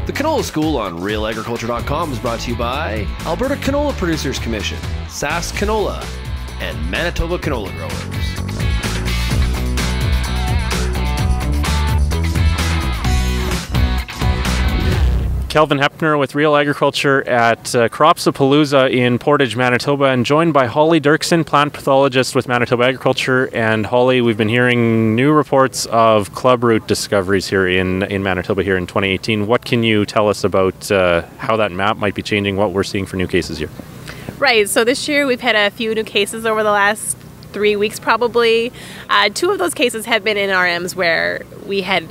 The Canola School on RealAgriculture.com is brought to you by Alberta Canola Producers Commission, SAS Canola, and Manitoba Canola Growers. Kelvin Hepner with RealAgriculture at Crops-A-Palooza in Portage, Manitoba, and joined by Holly Derksen, plant pathologist with Manitoba Agriculture. And Holly, we've been hearing new reports of clubroot discoveries here in Manitoba here in 2018. What can you tell us about how that map might be changing, what we're seeing for new cases here? Right, so this year we've had a few new cases over the last 3 weeks probably. 2 of those cases have been in RMs where we had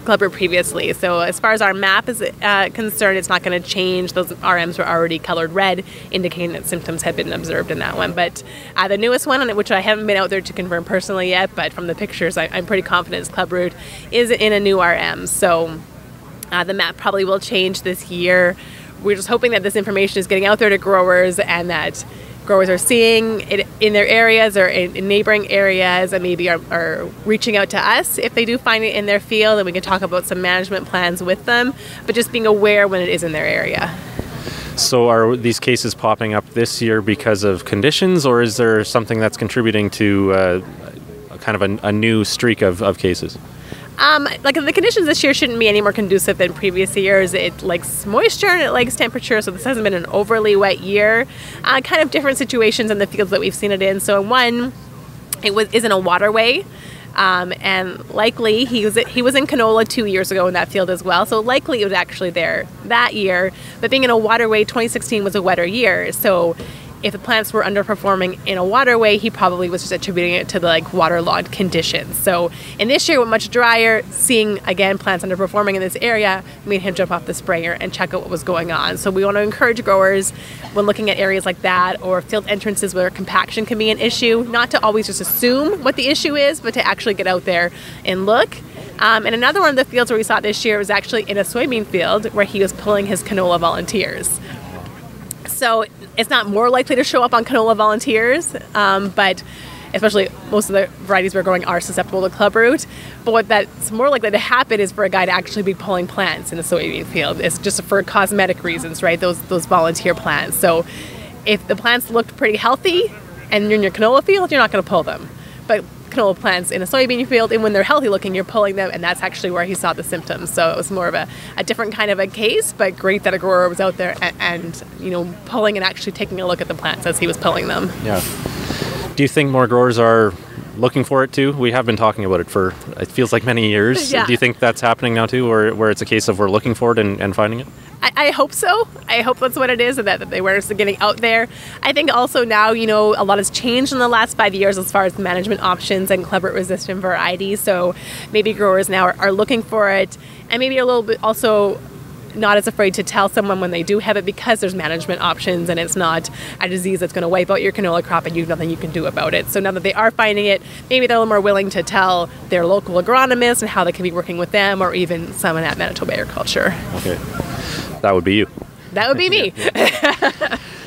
clubroot previously. So as far as our map is concerned, it's not going to change. Those RMs were already colored red, indicating that symptoms had been observed in that one. But the newest one, which I haven't been out there to confirm personally yet, but from the pictures, I'm pretty confident is clubroot, is in a new RM. So the map probably will change this year. We're just hoping that this information is getting out there to growers and that growers are seeing it in their areas or in neighboring areas and maybe are reaching out to us if they do find it in their field, and we can talk about some management plans with them, but just being aware when it is in their area. So are these cases popping up this year because of conditions, or is there something that's contributing to kind of a new streak of cases? Like the conditions this year shouldn't be any more conducive than previous years. It likes moisture and it likes temperature, so this hasn't been an overly wet year. Kind of different situations in the fields that we've seen it in. So one, is in a waterway, and likely he was in canola 2 years ago in that field as well. So likely it was actually there that year. But being in a waterway, 2016 was a wetter year, so if the plants were underperforming in a waterway, he probably was just attributing it to the waterlogged conditions. So in this year, with much drier, seeing again plants underperforming in this area made him jump off the sprayer and check out what was going on. So we want to encourage growers when looking at areas like that or field entrances where compaction can be an issue, not to always just assume what the issue is, but to actually get out there and look. And another one of the fields where we saw it this year was actually in a soybean field where he was pulling his canola volunteers. So it's not more likely to show up on canola volunteers, but especially most of the varieties we're growing are susceptible to clubroot. But what that's more likely to happen is for a guy to actually be pulling plants in the soybean field. It's just for cosmetic reasons, right? Those volunteer plants. So if the plants looked pretty healthy and you're in your canola field, you're not going to pull them. But canola plants in a soybean field, and when they're healthy looking, you're pulling them, and that's actually where he saw the symptoms. So it was more of a different kind of a case, but great that a grower was out there and pulling and actually taking a look at the plants as he was pulling them. Yeah. Do you think more growers are looking for it too? We have been talking about it for, it feels like many years. Yeah. Do you think that's happening now too, or where it's a case of we're looking for it and finding it? I hope so. I hope that's what it is, and that the awareness is getting out there. I think also now, a lot has changed in the last 5 years as far as management options and clubroot-resistant varieties. So maybe growers now are looking for it, and maybe a little bit also not as afraid to tell someone when they do have it because there's management options and it's not a disease that's going to wipe out your canola crop and you have nothing you can do about it. So now that they are finding it, maybe they're a little more willing to tell their local agronomist and how they can be working with them, or even someone at Manitoba Agriculture. Okay. That would be you. That would be me.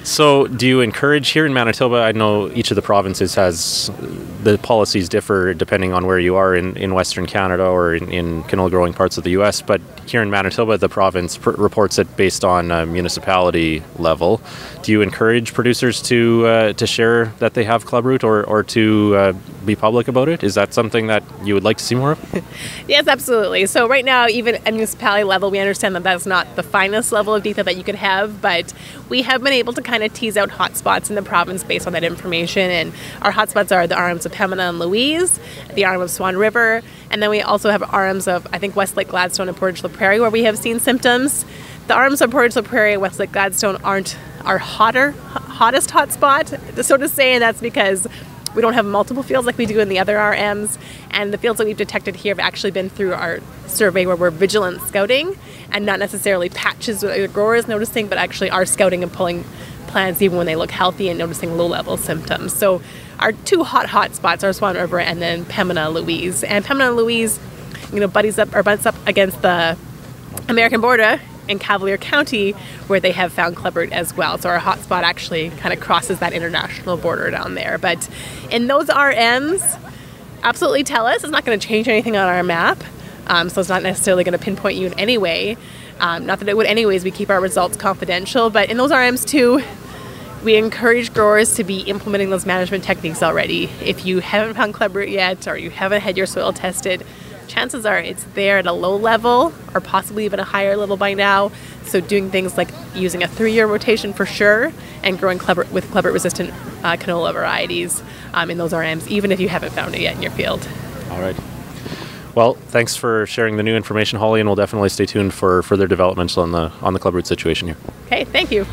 So do you encourage here in Manitoba, I know each of the provinces has, the policies differ depending on where you are in Western Canada or in canola growing parts of the US, but here in Manitoba, the province reports it based on municipality level. Do you encourage producers to share that they have clubroot or to be public about it? Is that something that you would like to see more of? Yes, absolutely. So right now, even at municipality level, we understand that that's not the finest level of detail that you could have, but we have been able to kind of tease out hotspots in the province based on that information. And our hotspots are the RMs of Pembina and Louise, the RM of Swan River, and then we also have RMs of, I think, Westlake Gladstone and Portage La Prairie, where we have seen symptoms. The RMs of Portage La Prairie and Westlake Gladstone aren't our hottest hotspot, so to say, and that's because we don't have multiple fields like we do in the other RMs, and the fields that we've detected here have actually been through our survey where we're vigilant scouting and not necessarily patches that the grower is noticing, but actually are scouting and pulling plants even when they look healthy and noticing low-level symptoms. So our 2 hot spots are Swan River and then Pembina Louise. And Pembina Louise, butts up against the American border in Cavalier County, where they have found clubroot as well. So our hotspot actually kind of crosses that international border down there. But in those RMs, absolutely tell us. It's not going to change anything on our map. So it's not necessarily going to pinpoint you in any way. Not that it would anyways, we keep our results confidential, but in those RMs too, we encourage growers to be implementing those management techniques already. If you haven't found clubroot yet, or you haven't had your soil tested, chances are it's there at a low level or possibly even a higher level by now. So doing things like using a 3-year rotation for sure, and growing with clubroot resistant canola varieties in those RMs, even if you haven't found it yet in your field. All right. Well, thanks for sharing the new information, Holly, and we'll definitely stay tuned for further developments on the clubroot situation here. Okay, thank you.